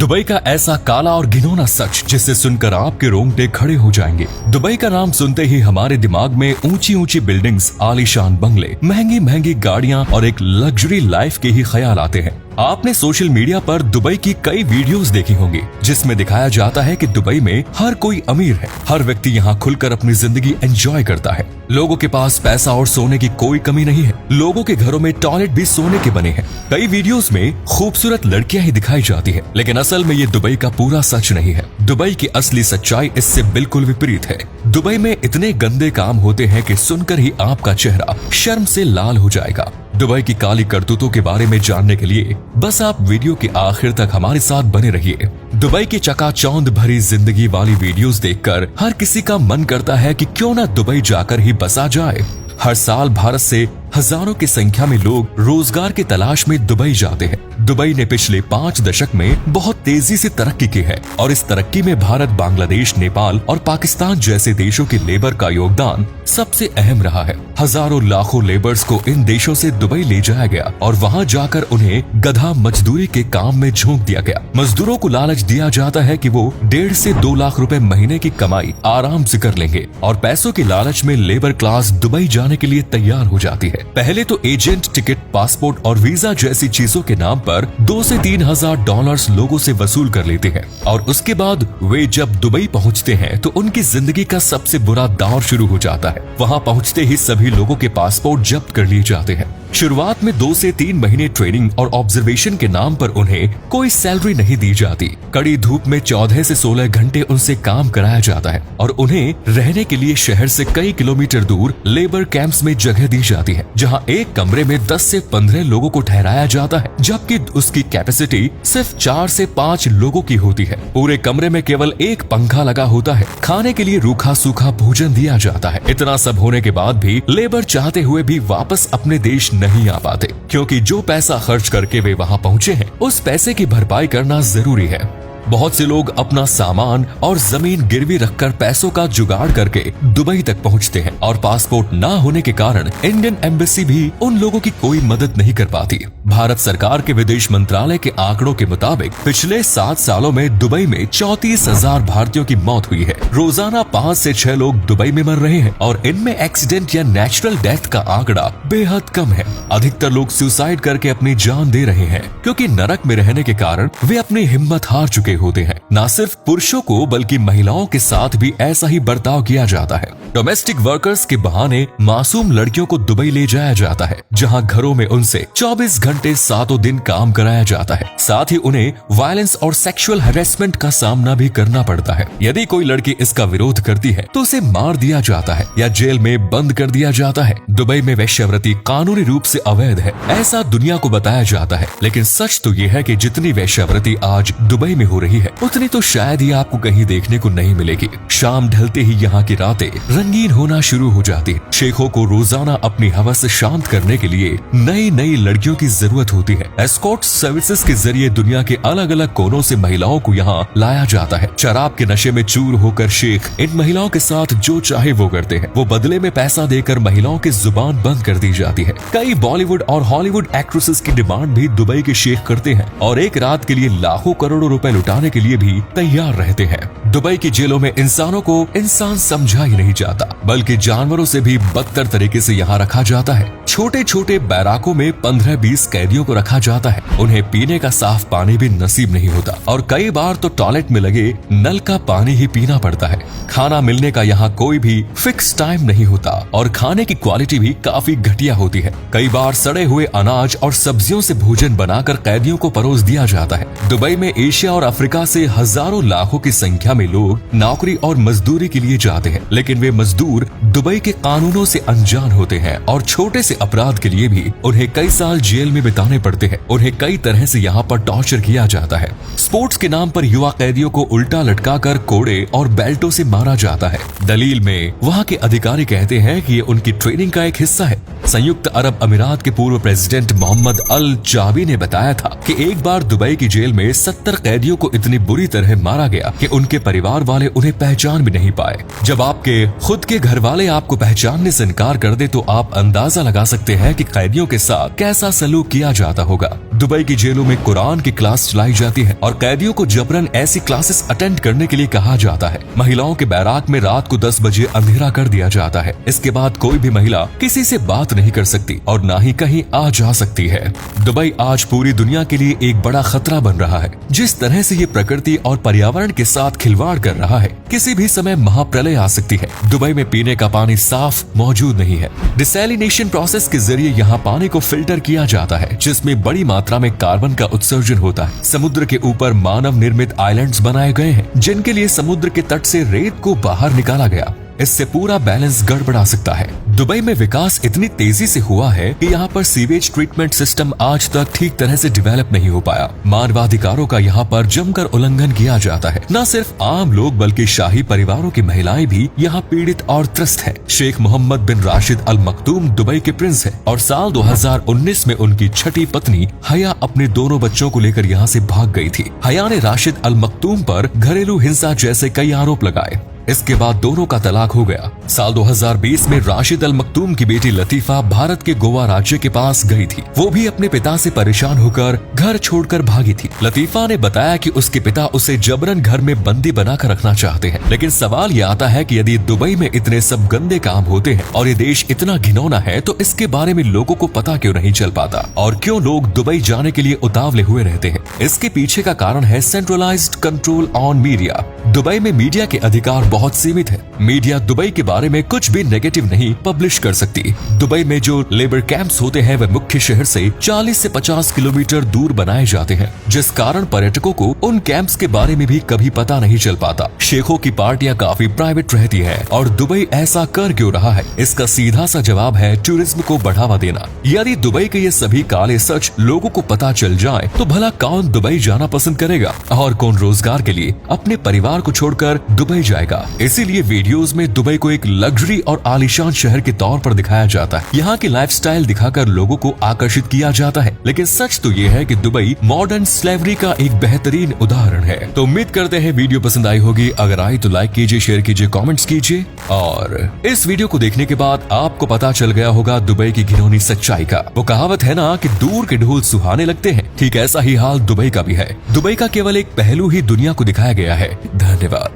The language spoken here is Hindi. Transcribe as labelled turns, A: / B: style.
A: दुबई का ऐसा काला और घिनौना सच जिसे सुनकर आपके रोंगटे खड़े हो जाएंगे। दुबई का नाम सुनते ही हमारे दिमाग में ऊंची ऊंची बिल्डिंग्स, आलीशान बंगले, महंगी महंगी गाड़ियां और एक लग्जरी लाइफ के ही ख्याल आते हैं। आपने सोशल मीडिया पर दुबई की कई वीडियोस देखी होंगी जिसमें दिखाया जाता है कि दुबई में हर कोई अमीर है, हर व्यक्ति यहाँ खुलकर अपनी जिंदगी एंजॉय करता है। लोगों के पास पैसा और सोने की कोई कमी नहीं है। लोगों के घरों में टॉयलेट भी सोने के बने हैं। कई वीडियोस में खूबसूरत लड़कियां ही दिखाई जाती है, लेकिन असल में ये दुबई का पूरा सच नहीं है। दुबई की असली सच्चाई इससे बिल्कुल विपरीत है। दुबई में इतने गंदे काम होते हैं कि सुनकर ही आपका चेहरा शर्म से लाल हो जाएगा। दुबई की काली करतूतों के बारे में जानने के लिए बस आप वीडियो के आखिर तक हमारे साथ बने रहिए। दुबई की चकाचौंध भरी जिंदगी वाली वीडियोस देखकर हर किसी का मन करता है कि क्यों ना दुबई जाकर ही बसा जाए। हर साल भारत से हजारों की संख्या में लोग रोजगार की तलाश में दुबई जाते हैं। दुबई ने पिछले 5 दशक में बहुत तेजी से तरक्की की है और इस तरक्की में भारत, बांग्लादेश, नेपाल और पाकिस्तान जैसे देशों के लेबर का योगदान सबसे अहम रहा है। हजारों लाखों लेबर्स को इन देशों से दुबई ले जाया गया और वहां जाकर उन्हें गधा मजदूरी के काम में झोंक दिया गया। मजदूरों को लालच दिया जाता है कि वो 1.5 से 2 लाख रुपए महीने की कमाई आराम से कर लेंगे और पैसों के लालच में लेबर क्लास दुबई जाने के लिए तैयार हो जाती है। पहले तो एजेंट, टिकट, पासपोर्ट और वीजा जैसी चीजों के नाम पर 2 से 3 हजार डॉलर्स लोगों से वसूल कर लेते हैं और उसके बाद वे जब दुबई पहुंचते हैं तो उनकी जिंदगी का सबसे बुरा दौर शुरू हो जाता है। वहां पहुंचते ही सभी लोगों के पासपोर्ट जब्त कर लिए जाते हैं। शुरुआत में 2 से 3 महीने ट्रेनिंग और ऑब्जर्वेशन के नाम पर उन्हें कोई सैलरी नहीं दी जाती। कड़ी धूप में 14 से 16 घंटे उनसे काम कराया जाता है और उन्हें रहने के लिए शहर से कई किलोमीटर दूर लेबर कैंप्स में जगह दी जाती है, जहां एक कमरे में 10 से 15 लोगों को ठहराया जाता है, जबकि उसकी कैपेसिटी सिर्फ 4 से 5 लोगों की होती है। पूरे कमरे में केवल एक पंखा लगा होता है। खाने के लिए रूखा सूखा भोजन दिया जाता है। इतना सब होने के बाद भी लेबर चाहते हुए भी वापस अपने देश नहीं आ पाते, क्योंकि जो पैसा खर्च करके वे वहां पहुंचे हैं उस पैसे की भरपाई करना जरूरी है। बहुत से लोग अपना सामान और जमीन गिरवी रखकर पैसों का जुगाड़ करके दुबई तक पहुंचते हैं और पासपोर्ट ना होने के कारण इंडियन एम्बेसी भी उन लोगों की कोई मदद नहीं कर पाती। भारत सरकार के विदेश मंत्रालय के आंकड़ों के मुताबिक पिछले 7 सालों में दुबई में 34,000 भारतीयों की मौत हुई है। रोजाना 5 से 6 लोग दुबई में मर रहे हैं और इनमें एक्सीडेंट या नेचुरल डेथ का आंकड़ा बेहद कम है। अधिकतर लोग सुसाइड करके अपनी जान दे रहे हैं, क्योंकि नरक में रहने के कारण वे अपनी हिम्मत हार चुके होते हैं। न सिर्फ पुरुषों को बल्कि महिलाओं के साथ भी ऐसा ही बर्ताव किया जाता है। डोमेस्टिक वर्कर्स के बहाने मासूम लड़कियों को दुबई ले जाया जाता है, जहां घरों में उनसे 24 घंटे 7 दिन काम कराया जाता है। साथ ही उन्हें वायलेंस और सेक्सुअल हैरेसमेंट का सामना भी करना पड़ता है। यदि कोई लड़की इसका विरोध करती है तो उसे मार दिया जाता है या जेल में बंद कर दिया जाता है। दुबई में वेश्यावृत्ति कानूनी रूप से अवैध है, ऐसा दुनिया को बताया जाता है, लेकिन सच तो ये है कि जितनी वेश्यावृत्ति आज दुबई में हो रही है उतनी तो शायद ही आपको कहीं देखने को नहीं मिलेगी। शाम ढलते ही यहाँ की रातें रंगीन होना शुरू हो जाती। शेखों को रोजाना अपनी हवस शांत करने के लिए नई नई लड़कियों की जरूरत होती है। एस्कॉर्ट सर्विसेज के जरिए दुनिया के अलग अलग कोनों से महिलाओं को यहाँ लाया जाता है। शराब के नशे में चूर होकर शेख इन महिलाओं के साथ जो चाहे वो करते हैं। वो बदले में पैसा देकर महिलाओं की जुबान बंद कर दी जाती है। कई बॉलीवुड और हॉलीवुड एक्ट्रेसेस की डिमांड भी दुबई के शेख करते हैं और एक रात के लिए लाखों करोड़ों रुपए लुटाने के लिए भी तैयार रहते हैं। दुबई की जेलों में इंसानों को इंसान समझा ही नहीं जाता, बल्कि जानवरों से भी बदतर तरीके से यहाँ रखा जाता है। छोटे छोटे बैराकों में 15-20 कैदियों को रखा जाता है। उन्हें पीने का साफ पानी भी नसीब नहीं होता और कई बार तो टॉयलेट में लगे नल का पानी ही पीना पड़ता है। खाना मिलने का यहाँ कोई भी फिक्स टाइम नहीं होता और खाने की क्वालिटी भी काफी घटिया होती है। कई बार सड़े हुए अनाज और सब्जियों से भोजन बनाकर कैदियों को परोस दिया जाता है। दुबई में एशिया और अफ्रीका से हजारों लाखों की संख्या में लोग नौकरी और मजदूरी के लिए जाते हैं, लेकिन वे मजदूर दुबई के कानूनों से अनजान होते हैं और छोटे से अपराध के लिए भी उन्हें कई साल जेल में बिताने पड़ते हैं। उन्हें कई तरह से यहाँ पर टॉर्चर किया जाता है। स्पोर्ट्स के नाम पर युवा कैदियों को उल्टा लटकाकर कोड़े और बेल्टों से मारा जाता है। दलील में वहाँ के अधिकारी कहते हैं कि ये उनकी ट्रेनिंग का एक हिस्सा है। संयुक्त अरब अमीरात के पूर्व प्रेसिडेंट मोहम्मद अल जाबी ने बताया था कि एक बार दुबई की जेल में 70 कैदियों को इतनी बुरी तरह मारा गया कि उनके परिवार वाले उन्हें पहचान भी नहीं पाए। जब आपके खुद के घर वाले आपको पहचानने से इनकार कर दे तो आप अंदाजा लगा सकते हैं कि कैदियों के साथ कैसा सलूक किया जाता होगा। दुबई की जेलों में कुरान की क्लास चलाई जाती है और कैदियों को जबरन ऐसी क्लासेस अटेंड करने के लिए कहा जाता है। महिलाओं के बैराक में रात को 10 बजे अंधेरा कर दिया जाता है। इसके बाद कोई भी महिला किसी से बात नहीं कर सकती और ना ही कहीं आ जा सकती है। दुबई आज पूरी दुनिया के लिए एक बड़ा खतरा बन रहा है। जिस तरह से ये प्रकृति और पर्यावरण के साथ खिलवाड़ कर रहा है, किसी भी समय महाप्रलय आ सकती है। दुबई में पीने का पानी साफ मौजूद नहीं है। डिसैलिनेशन प्रोसेस के जरिए यहाँ पानी को फिल्टर किया जाता है, जिसमें बड़ी मात्रा में कार्बन का उत्सर्जन होता है। समुद्र के ऊपर मानव निर्मित आइलैंड्स बनाए गए हैं, जिनके लिए समुद्र के तट से रेत को बाहर निकाला गया। इससे पूरा बैलेंस गड़बड़ा सकता है। दुबई में विकास इतनी तेजी से हुआ है कि यहाँ पर सीवेज ट्रीटमेंट सिस्टम आज तक ठीक तरह से डेवलप नहीं हो पाया। मानवाधिकारों का यहाँ पर जमकर उल्लंघन किया जाता है। न सिर्फ आम लोग बल्कि शाही परिवारों की महिलाएं भी यहाँ पीड़ित और त्रस्त हैं। शेख मोहम्मद बिन राशिद अल मखदूम दुबई के प्रिंस है और साल 2019 में उनकी छठी पत्नी हया अपने दोनों बच्चों को लेकर यहाँ से भाग गई थी। हया ने राशिद अल मखदूम पर घरेलू हिंसा जैसे कई आरोप लगाए। इसके बाद दोनों का तलाक हो गया। साल 2020 में राशिद अल मखदूम की बेटी लतीफा भारत के गोवा राज्य के पास गई थी। वो भी अपने पिता से परेशान होकर घर छोड़कर भागी थी। लतीफा ने बताया कि उसके पिता उसे जबरन घर में बंदी बनाकर रखना चाहते हैं। लेकिन सवाल ये आता है कि यदि दुबई में इतने सब गंदे काम होते हैं और ये देश इतना घिनौना है, तो इसके बारे में लोगों को पता क्यों नहीं चल पाता और क्यों लोग दुबई जाने के लिए उतावले हुए रहते हैं? इसके पीछे का कारण है centralised control on media. Dubai में मीडिया के अधिकार बहुत सीमित है। मीडिया दुबई के बारे में कुछ भी नेगेटिव नहीं पब्लिश कर सकती। दुबई में जो लेबर कैंप्स होते हैं वे मुख्य शहर से 40 से 50 किलोमीटर दूर बनाए जाते हैं, जिस कारण पर्यटकों को उन कैंप्स के बारे में भी कभी पता नहीं चल पाता। शेखों की पार्टियां काफी प्राइवेट रहती हैं और दुबई ऐसा कर क्यों रहा है? इसका सीधा सा जवाब है टूरिज्म को बढ़ावा देना। यदि दुबई के ये सभी काले सच लोगों को पता चल जाए तो भला कौन दुबई जाना पसंद करेगा और कौन रोजगार के लिए अपने परिवार को छोड़कर दुबई जाएगा? इसीलिए वीडियोस में दुबई को एक लग्जरी और आलीशान शहर के तौर पर दिखाया जाता है। यहाँ की लाइफस्टाइल दिखाकर लोगों को आकर्षित किया जाता है। लेकिन सच तो ये है कि दुबई मॉडर्न स्लेवरी का एक बेहतरीन उदाहरण है। तो उम्मीद करते हैं वीडियो पसंद आई होगी। अगर आई तो लाइक कीजिए, शेयर कीजिए, कमेंट्स कीजिए और इस वीडियो को देखने के बाद आपको पता चल गया होगा दुबई की घिनौनी सच्चाई का। वो कहावत है ना कि दूर के ढोल सुहाने लगते हैं, ठीक ऐसा ही हाल दुबई का भी है। दुबई का केवल एक पहलू ही दुनिया को दिखाया गया है। धन्यवाद।